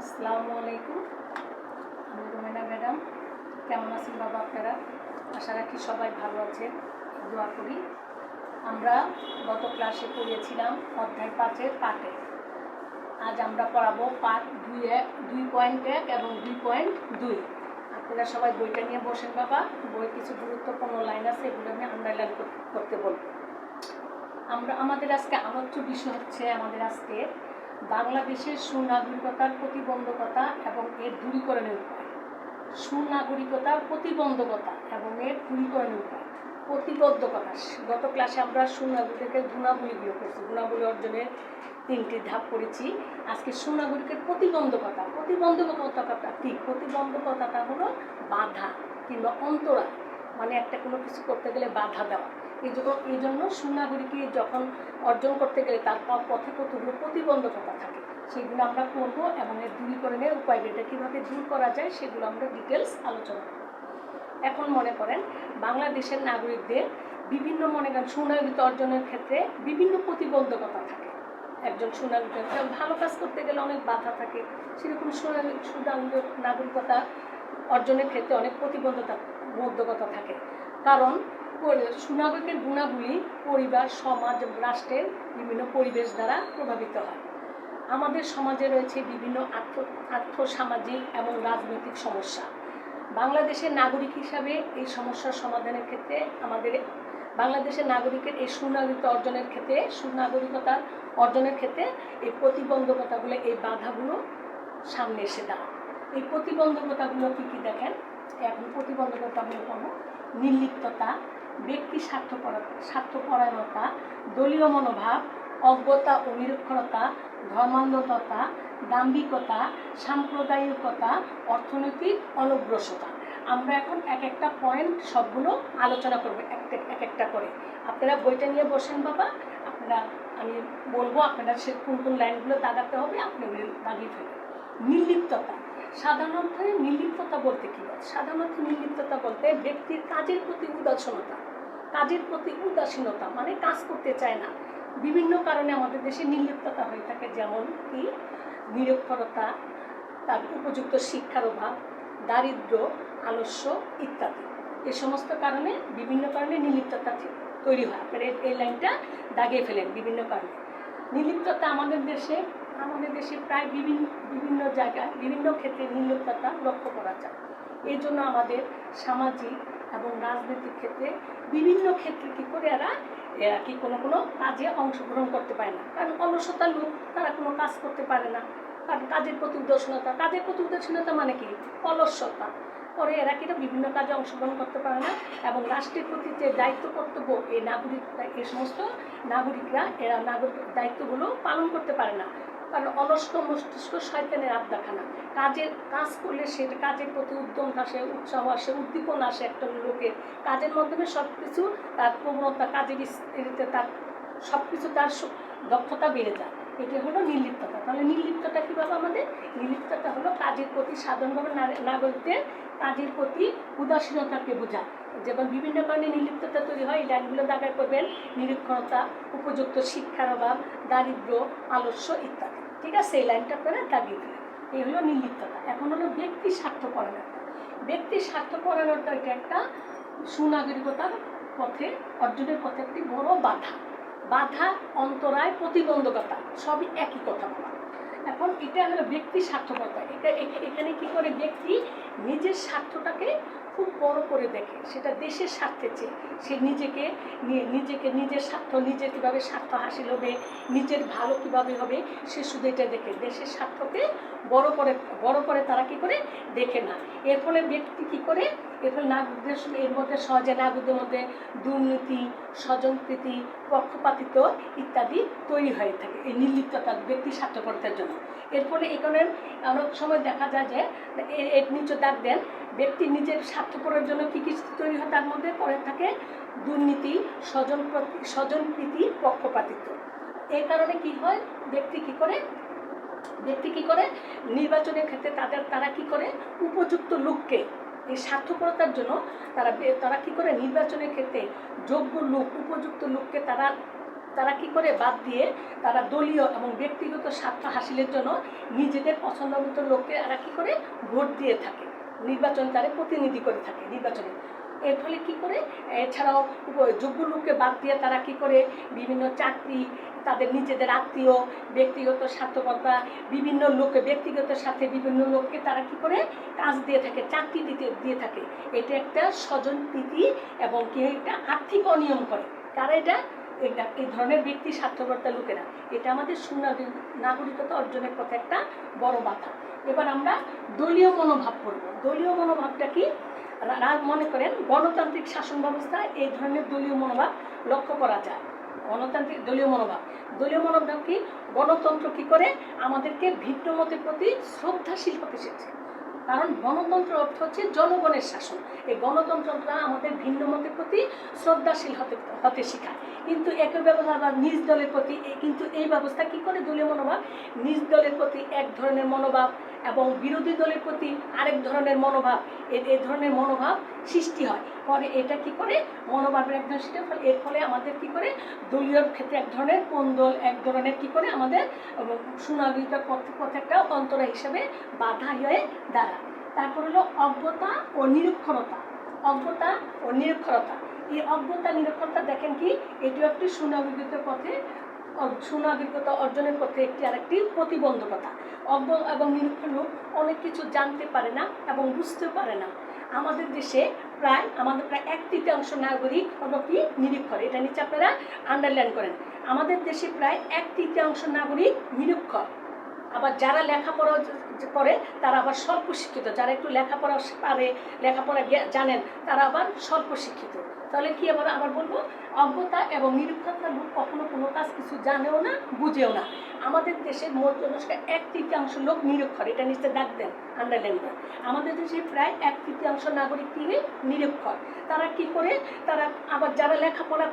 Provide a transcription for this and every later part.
আসসালামু আলাইকুম। আমি রুমেনা ম্যাডাম। কেমন আছেন বাবা আপনারা? আশা রাখি সবাই ভালো আছেন, দোয়া করি। আমরা গত ক্লাসে পড়িয়েছিলাম অধ্যায় 5-এর পাঠে। আজ আমরা পড়াবো পাঠ 2.1 এবং 2.2। আপনারা সবাই বইটা নিয়ে বসেন বাবা। বইয়ের কিছু গুরুত্বপূর্ণ লাইন আছে, এগুলো আমি আন্ডারলাইন করতে বলবো। আমাদের আজকে আলোচ্য বিষয় হচ্ছে আজকে বাংলাদেশের সুনাগরিকতার প্রতিবন্ধকতা এবং এর দূরীকরণের উপায়। সুনাগরিকতার প্রতিবন্ধকতা এবং এর দূরীকরণের উপায়। প্রতিবন্ধকতা, গত ক্লাসে আমরা সুনাগরিকের গুণাবলীগুলো করছি, গুণাবলী অর্জনের 3টি ধাপ করেছি। আজকে সুনাগরিকের প্রতিবন্ধকতা। প্রতিবন্ধকতাটা কি? প্রতিবন্ধকতাটা হলো বাধা কিংবা অন্তরায়, মানে একটা কোনো কিছু করতে গেলে বাধা দেওয়া। এই জন্য সুনাগরিকে যখন অর্জন করতে গেলে তার পথে কতগুলো প্রতিবন্ধকতা থাকে, সেগুলো আমরা করব এবং এর দূরীকরণের উপায়, এটা কীভাবে দূর করা যায় সেগুলো আমরা ডিটেলস আলোচনা করব। এখন মনে করেন বাংলাদেশের নাগরিকদের বিভিন্ন সুনাগরিক অর্জনের ক্ষেত্রে বিভিন্ন প্রতিবন্ধকতা থাকে। একজন সুনাগরিক ভালো কাজ করতে গেলে অনেক বাধা থাকে, সেরকম নাগরিকতা অর্জনের ক্ষেত্রে অনেক প্রতিবন্ধকতা থাকে। কারণ সুনাগরিকের গুণাবলী পরিবার, সমাজ, রাষ্ট্রের বিভিন্ন পরিবেশ দ্বারা প্রভাবিত হয়। আমাদের সমাজে রয়েছে বিভিন্ন আর্থসামাজিক এবং রাজনৈতিক সমস্যা। বাংলাদেশের নাগরিক হিসাবে এই সমস্যার সমাধানের ক্ষেত্রে বাংলাদেশের নাগরিকের এই সুনাগরিকতা অর্জনের ক্ষেত্রে এই প্রতিবন্ধকতাগুলো, এই বাধাগুলো সামনে এসে দাঁড়ায়। এই প্রতিবন্ধকতাগুলো কী দেখেন। এখন প্রতিবন্ধকতাগুলো কোনো নির্লিপ্ততা, ব্যক্তি স্বার্থপরায়ণতা, দলীয় মনোভাব, অজ্ঞতা ও নিরক্ষরতা, ধর্মান্ধতা, দাম্ভিকতা, সাম্প্রদায়িকতা, অর্থনৈতিক অনগ্রসরতা। আমরা এখন এক একটা পয়েন্ট সবগুলো আলোচনা করব এক একটা করে। আপনারা বইটা নিয়ে বসেন বাবা। আমি বলবো আপনারা সে কোন কোন লাইনগুলো দাগাতে হবে, আপনি দাগিয়ে ফেলবেন। নির্লিপ্ততা। সাধারণত নির্লিপ্ততা বলতে কী হয়? সাধারণত নির্লিপ্ততা বলতে ব্যক্তির কাজের প্রতি উদাসীনতা, মানে কাজ করতে চায় না। বিভিন্ন কারণে আমাদের দেশে নির্লিপ্ততা হয়ে থাকে, যেমন কি নিরক্ষরতা, তার উপযুক্ত শিক্ষার অভাব, দারিদ্র্য, আলস্য ইত্যাদি। এই সমস্ত কারণে বিভিন্ন কারণে নির্লিপ্ততা তৈরি হয়। আপনারা এই লাইনটা দাগিয়ে ফেলেন। বিভিন্ন কারণে নির্লিপ্ততা আমাদের দেশে প্রায় বিভিন্ন জায়গায় বিভিন্ন ক্ষেত্রে নির্লিপ্ততা লক্ষ্য করা যায়। এই জন্য আমাদের সামাজিক এবং রাজনৈতিক ক্ষেত্রে বিভিন্ন ক্ষেত্রে কী করে এরা কি কোনো কাজে অংশগ্রহণ করতে পারে না। কারণ অলসতা লোক, তারা কোনো কাজ করতে পারে না। কারণ কাজের প্রতি উদাসীনতা মানে কি? অলস্যতা করে এরা কিন্তু বিভিন্ন কাজে অংশগ্রহণ করতে পারে না। এবং রাষ্ট্রের প্রতি যে দায়িত্ব কর্তব্য এই সমস্ত নাগরিকরা এরা দায়িত্বগুলো পালন করতে পারে না। কারণ অলস্য মস্তিষ্ক শয়তানের আড্ডাখানা। কাজ করলে সে কাজের প্রতি উদ্যম আসে, উৎসাহ আসে, উদ্দীপনা আসে একটা লোকের। কাজের মাধ্যমে সব কিছু তার প্রবণতা, কাজের তার সব কিছু তার দক্ষতা বেড়ে যায়। এটি হলো নির্লিপ্ততা। তাহলে নির্লিপ্ততা কীভাবে? আমাদের নির্লিপ্ততা হলো কাজের প্রতি, সাধারণভাবে নাগরিকদের কাজের প্রতি উদাসীনতাকে বোঝায়। যেমন বিভিন্ন কারণে নির্লিপ্ততা তৈরি হয়, এই লাইনগুলো দাগায় করবেন। নিরক্ষরতা, উপযুক্ত শিক্ষার অভাব, দারিদ্র্য, আলস্য ইত্যাদি। ঠিক আছে, এই লাইনটা আপনারা দাগিয়ে দিলেন। এই হলো নির্লিপ্ততা। এখন হলো ব্যক্তি স্বার্থপরায়ণতা। ব্যক্তি স্বার্থপরায়ণতা এটা একটা সুনাগরিকতার অর্জনের পথে একটি বড় বাধা, অন্তরায়, প্রতিবন্ধকতা, সবই একই কথা বলা। এখন এটা হলো ব্যক্তি স্বার্থপরতা। এখানে কি করে ব্যক্তি নিজের স্বার্থটাকে খুব বড় করে দেখে, সেটা দেশের স্বার্থে চেয়ে সে নিজের স্বার্থ, নিজের কীভাবে স্বার্থ হাসিল হবে, নিজের ভালো কীভাবে হবে, সে শুধু এটা দেখে, দেশের স্বার্থকে বড় করে তারা কি করে দেখে না। এর ফলে ব্যক্তি কি করে, এর ফলে এর মধ্যে সহজে নাগরিকদের মধ্যে দুর্নীতি, স্বজনপ্রীতি, পক্ষপাতিত্ব ইত্যাদি তৈরি হয়ে থাকে এই নির্লিপ্ততা, ব্যক্তি স্বার্থপরতার জন্য। এর ফলে এখানে অনেক সময় দেখা যায় যে এর নিচে দাগ দেন, ব্যক্তি নিজের স্বার্থপরের জন্য কী কী তৈরি হয়, তার মধ্যে পড়ে থাকে দুর্নীতি, স্বজনপ্রীতি, পক্ষপাতিত্ব। এই কারণে কি হয়, ব্যক্তি কি করে নির্বাচনের ক্ষেত্রে তারা কি করে উপযুক্ত লোককে, এই স্বার্থপরতার জন্য তারা কি করে নির্বাচনের ক্ষেত্রে যোগ্য লোক, উপযুক্ত লোককে তারা তারা কি করে বাদ দিয়ে তারা দলীয় এবং ব্যক্তিগত স্বার্থ হাসিলের জন্য নিজেদের পছন্দ মতো লোককে তারা কি করে ভোট দিয়ে থাকে, নির্বাচন তারা প্রতিনিধি করে থাকে নির্বাচনে। এর ফলে কী করে, এছাড়াও যোগ্য লোককে বাদ দিয়ে তারা কি করে বিভিন্ন চাকরি, তাদের নিজেদের আত্মীয়, ব্যক্তিগত স্বার্থকতা, বিভিন্ন লোককে ব্যক্তিগত সাথে বিভিন্ন লোককে তারা কি করে কাজ দিয়ে থাকে, চাকরি দিয়ে থাকে। এটা একটা স্বজনপ্রীতি এবং কি একটা আর্থিক অনিয়ম করে। কারা এটা? এই ধরনের ব্যক্তি স্বার্থকর্তা লোকেরা। এটা আমাদের নাগরিকতা অর্জনের পথে একটা বড় বাধা। এবার আমরা দলীয় মনোভাব করব। দলীয় মনোভাবটা কি? মনে করেন গণতান্ত্রিক শাসন ব্যবস্থায় এই ধরনের দলীয় মনোভাব লক্ষ্য করা যায়। গণতান্ত্রিক দলীয় মনোভাব কি? গণতন্ত্র কি করে আমাদেরকে ভিন্ন মতের প্রতি শ্রদ্ধাশীল হতে শিখছে। কারণ গণতন্ত্র অর্থ হচ্ছে জনগণের শাসন। এই গণতন্ত্রটা আমাদের ভিন্ন মতের প্রতি শ্রদ্ধাশীল হতে শেখায়। কিন্তু একই ব্যবস্থা বা নিজ দলের প্রতি, কিন্তু এই ব্যবস্থা কি করে দলীয় মনোভাব, নিজ দলের প্রতি এক ধরনের মনোভাব এবং বিরোধী দলের প্রতি আরেক ধরনের মনোভাব, এই ধরনের মনোভাব সৃষ্টি হয়। পরে এটা কি করে মনোভাবের এক ধরনের সৃষ্টি, এর ফলে আমাদের কি করে দলীয় ক্ষেত্রে এক ধরনের কোন্দল, এক ধরনের কি করে আমাদের সুনাগরিকতা পথে একটা অন্তরা হিসেবে বাধা হয়ে দাঁড়ায়। তারপর হলো অজ্ঞতা ও নিরক্ষরতা। এই অজ্ঞতা নিরক্ষরতা দেখেন কি, এটিও একটি সুনাগরিকতা অর্জনের পথে আরেকটি প্রতিবন্ধকতা। অজ্ঞ এবং নিরক্ষর লোক অনেক কিছু জানতে পারে না এবং বুঝতে পারে না। আমাদের দেশে প্রায় 1/3 নাগরিক হলো কি নিরক্ষর। এটা নিচে আপনারা আন্ডারলাইন করেন। আমাদের দেশে প্রায় 1/3 নাগরিক নিরক্ষর। আবার যারা লেখাপড়া করে তারা আবার স্বল্প শিক্ষিত, যারা একটু লেখাপড়া পারে, লেখাপড়া জানেন, তারা আবার স্বল্প শিক্ষিত। তাহলে কি আবার বলবো, অজ্ঞতা এবং নিরক্ষরতা লোক কখনো কোনো কাজ কিছু জানেও না, বুঝেও না। আমাদের দেশের মোট জনসংখ্যার 1/3 লোক নিরক্ষর। এটা নিচে দাগ দেন, আন্ডারলাইন করেন। আমাদের দেশে প্রায় 1/3 নাগরিক কি নিরক্ষর। তারা কি করে, তারা আবার যারা লেখাপড়া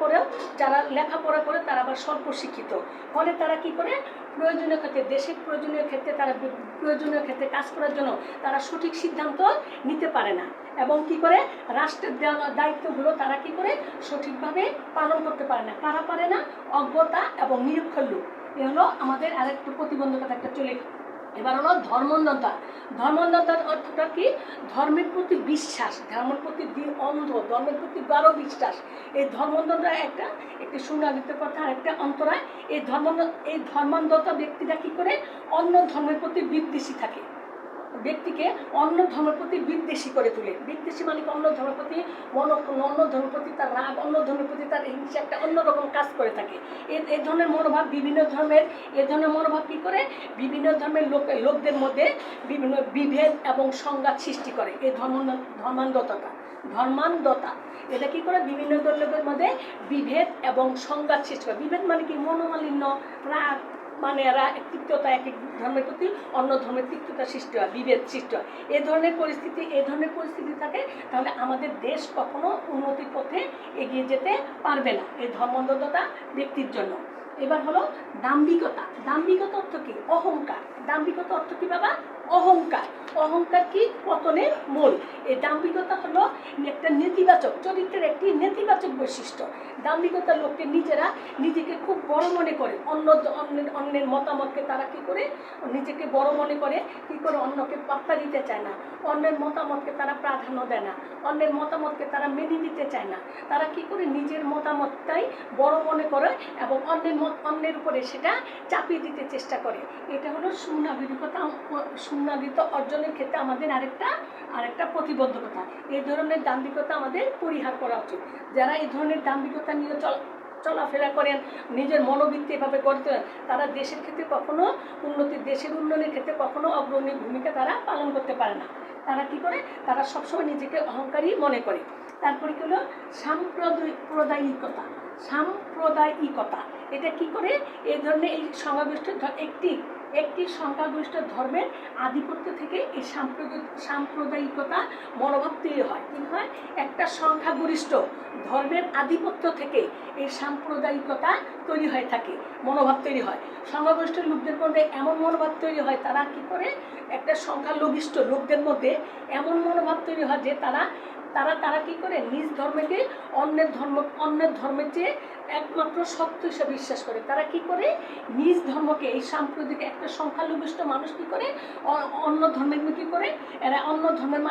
করে তারা আবার স্বল্প শিক্ষিত। ফলে তারা কি করে প্রয়োজনীয় ক্ষেত্রে, দেশের প্রয়োজনীয় ক্ষেত্রে, তারা প্রয়োজনীয় ক্ষেত্রে কাজ করার জন্য তারা সঠিক সিদ্ধান্ত নিতে পারে না এবং কি করে রাষ্ট্রের দায়িত্বগুলো তারা কি করে সঠিকভাবে পালন করতে পারে না। কারা পারে না? অজ্ঞতা এবং নিরক্ষর লোক। এ হলো আমাদের আরেকটু প্রতিবন্ধকতা একটা চলে। এবার হলো ধর্মান্ধতার অর্থটা কি? ধর্মের প্রতি বিশ্বাস, ধর্মের প্রতি অন্ধ, ধর্মের প্রতি গাঢ় বিশ্বাস। এই ধর্মান্ধতা একটি সুনাগরিকতার কথা আর একটা অন্তরায়। এই ধর্মান্ধতা ব্যক্তিরা কি করে অন্য ধর্মের প্রতি বিদ্বেষী থাকে, ব্যক্তিকে অন্য ধর্মের প্রতি বিদ্বেষী করে তোলে। বিদ্বেষী মানে অন্য ধর্মের প্রতি অন্য ধর্মের প্রতি তার রাগ, অন্য ধর্মের প্রতি তার হিংসা একটা অন্যরকম কাজ করে থাকে। এই ধরনের মনোভাব কি করে বিভিন্ন ধর্মের লোকদের মধ্যে বিভিন্ন বিভেদ এবং সংঘাত সৃষ্টি করে। এই ধর্মান্ধতা এটা কি করে বিভিন্ন লোকের মধ্যে বিভেদ এবং সংঘাত সৃষ্টি করে। বিভেদ মানে কি? মনোমালিন্য, রাগ, মানে এরা তিক্ততা, এক ধর্মের প্রতি অন্য ধর্মের তিক্ততা সৃষ্টি হয়, বিভেদ সৃষ্টি হয়। এই ধরনের পরিস্থিতি থাকে, তাহলে আমাদের দেশ কখনো উন্নতির পথে এগিয়ে যেতে পারবে না এই ধর্মান্ধতা ব্যক্তির জন্য। এবার হলো দাম্ভিকতা অর্থ কি? অহংকার। দাম্ভিকতা অর্থ কি বাবা? অহংকার কি? পতনের মূল। এই দাম্ভিকতা হলো একটা নেতিবাচক চরিত্রের একটি নেতিবাচক বৈশিষ্ট্য। দাম্ভিকতা লোককে নিজেকে খুব বড় মনে করে, অন্যের মতামতকে তারা কি করে নিজেকে বড় মনে করে, কি করে অন্যকে পাত্তা দিতে চায় না, অন্যের মতামতকে তারা প্রাধান্য দেয় না, অন্যের মতামতকে তারা মেনে নিতে চায় না। তারা কি করে নিজের মতামতটাই বড় মনে করে এবং অন্যের উপরে সেটা চাপিয়ে দিতে চেষ্টা করে। এটা হলো সুনাগরিকতা অর্জনের ক্ষেত্রে আমাদের আরেকটা প্রতিবন্ধকতা। এই ধরনের দাম্ভিকতা আমাদের পরিহার করা উচিত। যারা এই ধরনের দাম্ভিকতা নিয়ে চলাফেরা করেন, নিজের মনোবৃত্তি এভাবে করতে, তারা দেশের ক্ষেত্রে কখনো দেশের উন্নয়নের ক্ষেত্রে কখনো অগ্রণী ভূমিকা তারা পালন করতে পারে না। তারা কি করে? তারা সবসময় নিজেকে অহংকারী মনে করে। তারপরে কি হলো সাম্প্রদায়িকতা। এটা কি করে? এই ধরনের একটি সংখ্যাগরিষ্ঠ ধর্মের আধিপত্য থেকে এই সাম্প্রদায়িকতা মনোভাব তৈরি হয়। কি হয়? একটা সংখ্যাগরিষ্ঠ ধর্মের আধিপত্য থেকে এই সাম্প্রদায়িকতা তৈরি হয়ে থাকে, মনোভাব তৈরি হয়। সংখ্যাগরিষ্ঠ লোকদের মধ্যে এমন মনোভাব তৈরি হয়, তারা কি করে একটা সংখ্যালঘিষ্ঠ লোকদের মধ্যে এমন মনোভাব তৈরি হয় যে তারা তারা তারা কি করে নিজ ধর্মকে অন্যের ধর্মের চেয়ে একমাত্র সত্য হিসেবে বিশ্বাস করে। তারা কি করে নিজ ধর্মকে, এই সাম্প্রতিক একটা সংখ্যালঘুষ্ট মানুষ কি করে অন্য ধর্মের কি করে, এরা অন্য ধর্মের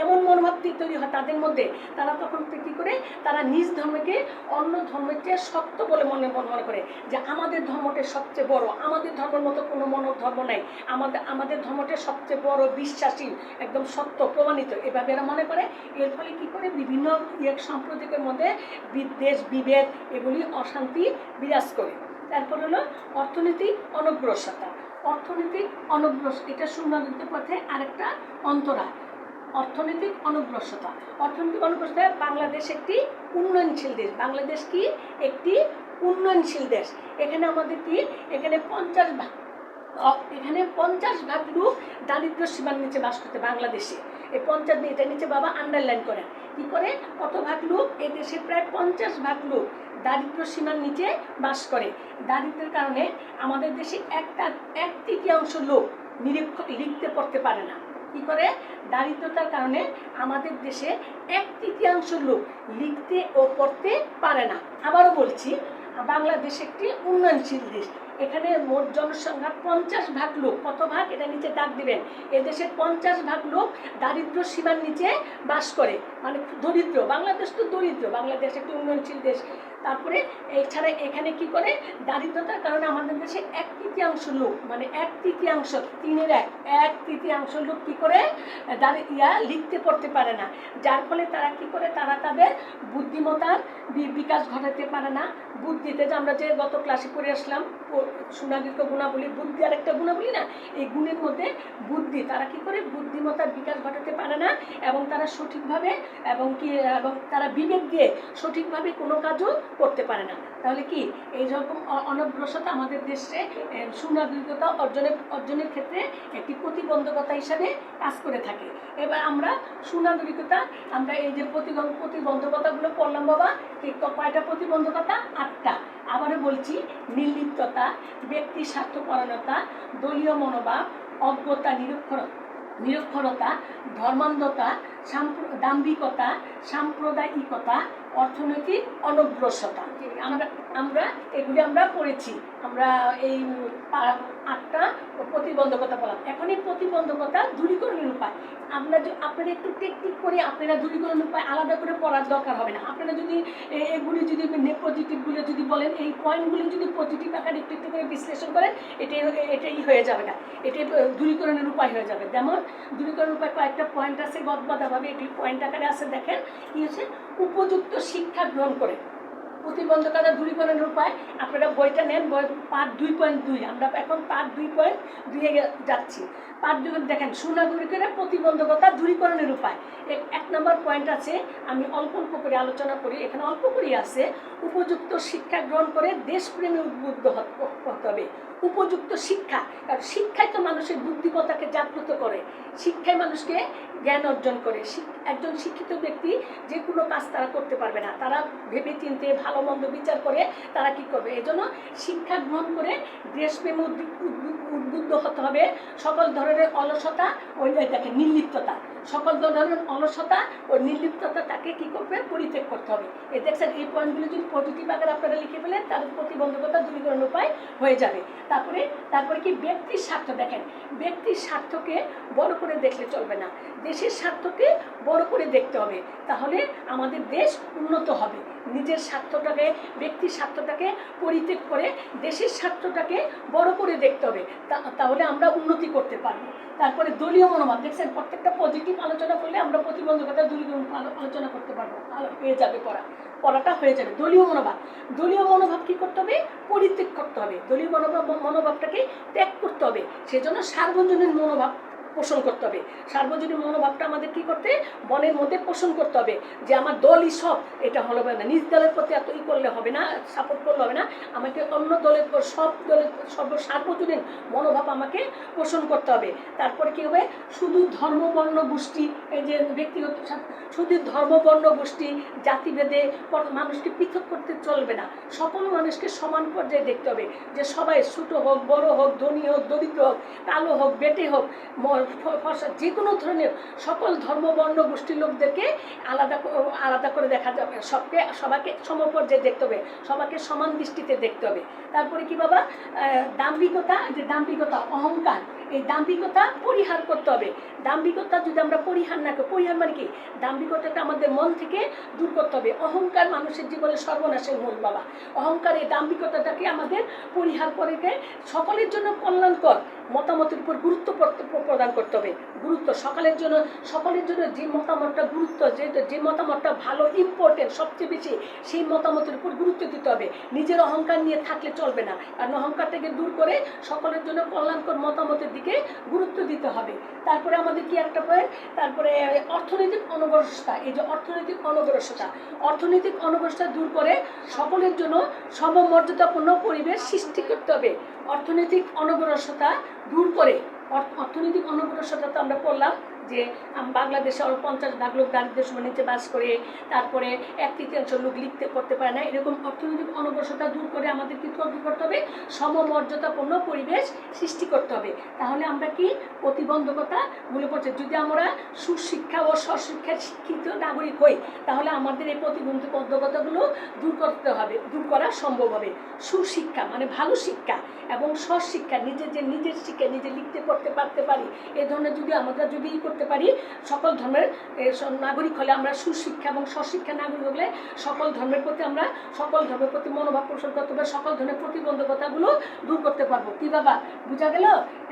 এমন মনোভাব তৈরি হয় তাদের মধ্যে, তারা তখন কি করে তারা নিজ ধর্মকে অন্য ধর্মের চেয়ে সত্য বলে মনে করে যে আমাদের ধর্মটাই সবচেয়ে বড়, আমাদের ধর্মের মতো কোনো ধর্ম নাই, আমাদের ধর্মটাই সবচেয়ে বড়, বিশ্বাসী, একদম সত্য প্রমাণিত, এভাবে এরা মনে করে। এর ফলে কি করে বিভিন্ন সাম্প্রদায়িকের মধ্যে বিদ্বেষ, বিভেদ, এগুলি অশান্তি বিরাজ করে। তারপর হলো অর্থনৈতিক অনগ্রসরতা। অর্থনৈতিক অনগ্রসর এটা সুন্নাহর পথে আরেকটা অন্তরায়। অর্থনৈতিক অনগ্রসরতা। অর্থনৈতিক অনগ্রসরতা, বাংলাদেশ একটি উন্নয়নশীল দেশ। বাংলাদেশ কি একটি উন্নয়নশীল দেশ। এখানে আমাদের কি এখানে 50 ভাগ লোক দারিদ্র সীমার নিচে বাস করতে বাংলাদেশে। এই 50 এটা নিচে বাবা আন্ডারলাইন করেন। কি করে কত ভাগ লোক? এই দেশে প্রায় 50 ভাগ লোক দারিদ্র সীমার নিচে বাস করে। দারিদ্রের কারণে আমাদের দেশে এক তৃতীয়াংশ লোক লিখতে পড়তে পারে না। কি করে? দারিদ্রতার কারণে আমাদের দেশে 1/3 লোক লিখতে ও পড়তে পারে না। আবারও বলছি, বাংলাদেশ একটি উন্নয়নশীল দেশ। এখানে মোট জনসংখ্যার 50 ভাগ লোক, কত ভাগ এটা নিচে দাগ দিবেন, এদেশের 50 ভাগ লোক দারিদ্র সীমার নিচে বাস করে, মানে দরিদ্র। বাংলাদেশ তো দরিদ্র, বাংলাদেশ একটি উন্নয়নশীল দেশ। তারপরে এছাড়া এখানে কি করে দারিদ্রতার কারণে আমাদের দেশে 1/3 লোক, মানে 1/3, 1/3 লোক কি করে লিখতে পড়তে পারে না। যার ফলে তারা কি করে, তারা তাদের বুদ্ধিমত্তার বিকাশ ঘটাতে পারে না। বুদ্ধিতে যে আমরা যে গত ক্লাসে পড়ে আসলাম সুনাগরিক গুণাবলী, বুদ্ধি আর একটা গুণাবলী না, এই গুণের মধ্যে বুদ্ধি, তারা কি করে বুদ্ধিমত্তার বিকাশ ঘটাতে পারে না, এবং তারা সঠিকভাবে এবং তারা বিবেক দিয়ে সঠিকভাবে কোনো কাজও করতে পারে না। তাহলে কি এই রকম অনগ্রসরতা আমাদের দেশে সুনাগরিকতা অর্জনের ক্ষেত্রে একটি প্রতিবন্ধকতা হিসাবে কাজ করে থাকে। এবার আমরা সুনাগরিকতা, আমরা এই যে প্রতিবন্ধকতাগুলো পড়লাম বাবা, কয়টা প্রতিবন্ধকতা? 8টা। আবারও বলছি, নির্লিপ্ততা, ব্যক্তি স্বার্থপরতা, দলীয় মনোভাব, অজ্ঞতা, নিরক্ষরতা, ধর্মান্ধতা, দাম্ভিকতা, সাম্প্রদায়িকতা, অর্থনৈতিক অনগ্রসরতা। আমরা এগুলি আমরা পড়েছি। আমরা এই 8টা প্রতিবন্ধকতা বললাম। এখন এই প্রতিবন্ধকতা দূরীকরণের উপায় আপনারা একটু টেকনিক করে আপনারা দূরীকরণের উপায় আলাদা করে পড়ার দরকার হবে না। আপনারা যদি এগুলি যদি পজিটিভগুলো যদি বলেন, এই পয়েন্টগুলি যদি পজিটিভ আকারে একটু একটু করে বিশ্লেষণ করেন, এটাই হয়ে যাবে না, এটাই দূরীকরণের উপায় হয়ে যাবে। যেমন দূরীকরণের উপায় কয়েকটা পয়েন্ট আছে, গদবাদাভাবে এটি পয়েন্ট আকারে আছে। দেখেন কি হচ্ছে, উপযুক্ত শিক্ষা গ্রহণ করে প্রতিবন্ধকতা দূরীকরণের উপায়। আপনারা বইটা নেন, পার্ট 2.2, আমরা এখন পার্ট 2.2 যাচ্ছি। পার্ট 2 দেখেন, সুনাগরিকের প্রতিবন্ধকতা দূরীকরণের উপায়। 1 নম্বর পয়েন্ট আছে, আমি অল্প করে আলোচনা করি, এখানে অল্প করেই আছে। উপযুক্ত শিক্ষা গ্রহণ করে দেশপ্রেমে উদ্বুদ্ধ হতে হবে। উপযুক্ত শিক্ষা, কারণ শিক্ষাই তো মানুষের বুদ্ধিমত্তাকে জাগ্রত করে, শিক্ষায় মানুষকে জ্ঞান অর্জন করে। একজন শিক্ষিত ব্যক্তি যে কোনো কাজ তারা করতে পারবে না, তারা ভেবে চিন্তে ভালো মন্দ বিচার করে তারা কি করবে। এজন্য শিক্ষা গ্রহণ করে দেশপ্রেমে উদ্বুদ্ধ হতে হবে। সকল ধরনের অলসতা, ওই দেখেন নির্লিপ্ততা, সকল ধরনের অলসতা ও নির্লিপ্ততা তাকে কি করবে, পরিত্যাগ করতে হবে। এই দেখছেন, এই পয়েন্টগুলো যদি পজিটিভ আকারে আপনারা লিখে ফেলেন, তাদের প্রতিবন্ধকতা দূরীকরণ উপায় হয়ে যাবে। তারপরে কি ব্যক্তির স্বার্থ, দেখেন ব্যক্তির স্বার্থকে বড় করে দেখলে চলবে না, দেশের স্বার্থকে বড় করে দেখতে হবে, তাহলে আমাদের দেশ উন্নত হবে। নিজের স্বার্থটাকে, ব্যক্তির স্বার্থটাকে পরিত্যাগ করে দেশের স্বার্থটাকে বড় করে দেখতে হবে, তাহলে আমরা উন্নতি করতে পারবো। তারপরে দলীয় মনোভাব, দেখছেন প্রত্যেকটা পজিটিভ আলোচনা করলে আমরা প্রতিবন্ধকতা দূরীকরণ আলোচনা করতে পারবো, হয়ে যাবে পড়াটা হয়ে যাবে। দলীয় মনোভাব কি করতে হবে, পরিত্যাগ করতে হবে। দলীয় মনোভাবটাকে ত্যাগ করতে হবে। সেজন্য সার্বজনীন মনোভাব পোষণ করতে হবে। সার্বজনীন মনোভাবটা আমাদের কি করতে, মনের মধ্যে পোষণ করতে হবে, যে আমার দলই সব, এটা হলো না, নিজ দলের প্রতি এত করলে হবে না, সাপোর্ট করলে হবে না, আমাকে অন্য দলের সব দলের সার্বজনীন মনোভাব আমাকে পোষণ করতে হবে। তারপরে কি হবে, শুধু ধর্ম বর্ণ গোষ্ঠী, এই যে ব্যক্তিগত, শুধু ধর্ম বর্ণ গোষ্ঠী জাতিভেদে মানুষকে পৃথক করতে চলবে না, সকল মানুষকে সমান পর্যায়ে দেখতে হবে, যে সবাই ছোট হোক বড় হোক, ধনী হোক দরিদ্র হোক, কালো হোক বেটে হোক, ফর্সা যে কোনো ধরনের সকল ধর্ম বর্ণ গোষ্ঠীর লোকদেরকে আলাদা করে দেখা যাবে, সবাইকে সমপর্যায়ে দেখতে হবে, সবাইকে সমান দৃষ্টিতে দেখতে হবে। তারপরে কি বাবা, দাম্ভিকতা অহংকার, এই দাম্ভিকতা পরিহার করতে হবে। দাম্ভিকতা যদি আমরা পরিহার না করি, পরিহার মানে কি, দাম্ভিকতাটা আমাদের মন থেকে দূর করতে হবে। অহংকার মানুষের জীবনে সর্বনাশের মূল বাবা। অহংকার এই দাম্ভিকতাটাকে আমাদের পরিহার করে সকলের জন্য কল্যাণকর মতামতের উপর গুরুত্ব প্রদান করতে হবে। গুরুত্ব সকলের জন্য যে মতামতটা গুরুত্ব, যে মতামতটা ভালো ইম্পর্টেন্ট সবচেয়ে বেশি, সেই মতামতের উপর গুরুত্ব দিতে হবে। নিজের অহংকার নিয়ে থাকলে চলবে না, কারণ অহংকারটাকে দূর করে সকলের জন্য কল্যাণকর মতামতের দিকে গুরুত্ব দিতে হবে। তারপরে আমাদের কি একটা পয়েন্ট, তারপরে অর্থনৈতিক অনগ্রসরতা। এই যে অর্থনৈতিক অনগ্রসরতা দূর করে সকলের জন্য সমমর্যাদাপূর্ণ পরিবেশ সৃষ্টি করতে হবে। অর্থনৈতিক অনগ্রসরতা দূর করে, অর্থনৈতিক অনগ্রসরতা তো আমরা পড়লাম যে বাংলাদেশে আরও 50 ভাগ লোক দারিদ্র্যের সীমার নিচে বাস করে, তারপরে 1/3 লোক লিখতে পড়তে পারে না। এরকম অর্থনৈতিক অনগ্রসরতা দূর করে আমাদের কি করতে হবে, সমমর্যাদাপূর্ণ পরিবেশ সৃষ্টি করতে হবে। তাহলে আমরা কি প্রতিবন্ধকতা মূলে পড়ছে, যদি আমরা সুশিক্ষা ও স্বশিক্ষায় শিক্ষিত নাগরিক হই, তাহলে আমাদের এই প্রতিবন্ধকতাগুলো দূর করা সম্ভব হবে। সুশিক্ষা মানে ভালো শিক্ষা এবং স্বশিক্ষা, নিজের শিক্ষা নিজে লিখতে পড়তে পারতে পারি, এই ধরনের যদি আমরা করতে পারি, সকল ধর্মের নাগরিক হলে, আমরা সুশিক্ষা এবং স্বশিক্ষা নাগরিক হলে সকল ধর্মের প্রতি মনোভাব পোষণ করতে পারবো, সকল ধরনের প্রতিবন্ধকতাগুলো দূর করতে পারবো। কি বাবা, বুঝা গেল?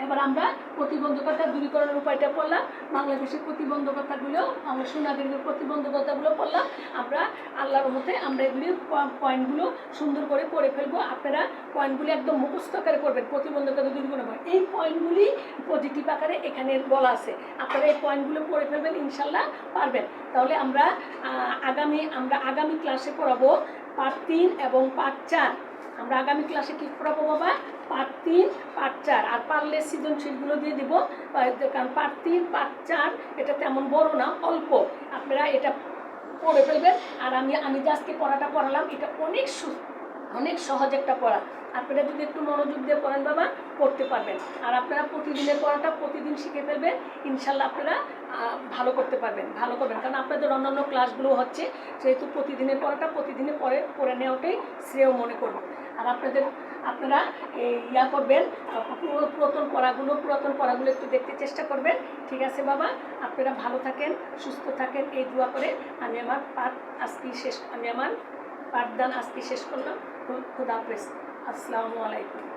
এবার আমরা প্রতিবন্ধকতা দূরীকরণের উপায়টা পড়লাম, বাংলাদেশের প্রতিবন্ধকতাগুলো, আমরা সুনাগরিকের প্রতিবন্ধকতাগুলো পড়লাম। আমরা আল্লাহর মতে আমরা এগুলি পয়েন্টগুলো সুন্দর করে পড়ে ফেলবো। আপনারা পয়েন্টগুলি একদম মুখস্থ আকারে করবেন, প্রতিবন্ধকতা দূরীকরণ। এই পয়েন্টগুলি পজিটিভ আকারে এখানে বলা আছে, আপনারা এই পয়েন্টগুলো পড়ে ফেলবেন, ইনশাল্লাহ পারবেন। তাহলে আমরা আগামী ক্লাসে পড়াবো পার্ট 3 এবং পার্ট 4। আমরা আগামী ক্লাসে কি পড়াবো বাবা, পার্ট 3 পার্ট 4, আর পারলে সৃজনশীলগুলো দিয়ে দিব, কারণ পার্ট 3 পার্ট 4 এটা তেমন বড় না, অল্প, আপনারা এটা পড়ে ফেলবেন। আর আমি যে আজকে পড়াটা পড়ালাম, এটা অনেক সহজ একটা পড়া। আপনারা যদি একটু মনোযোগ দিয়ে পড়েন বাবা, পড়তে পারবেন। আর আপনারা প্রতিদিনের পড়াটা প্রতিদিন শিখে ফেলবেন, ইনশাল্লাহ আপনারা ভালো করতে পারবেন, ভালো করবেন। কারণ আপনাদের অন্যান্য ক্লাসগুলো হচ্ছে, সেহেতু প্রতিদিনের পড়াটা প্রতিদিনে পড়ে নেওয়াটাই শ্রেয় মনে করব। আর আপনারা করবেন, পুরাতন পড়াগুলো একটু দেখতে চেষ্টা করবেন। ঠিক আছে বাবা, আপনারা ভালো থাকেন, সুস্থ থাকেন, এই দোয়া করে আমি আমার পাঠদান আজকে শেষ করলাম। খুদা হাফেজ, আসসালামু আলাইকুম।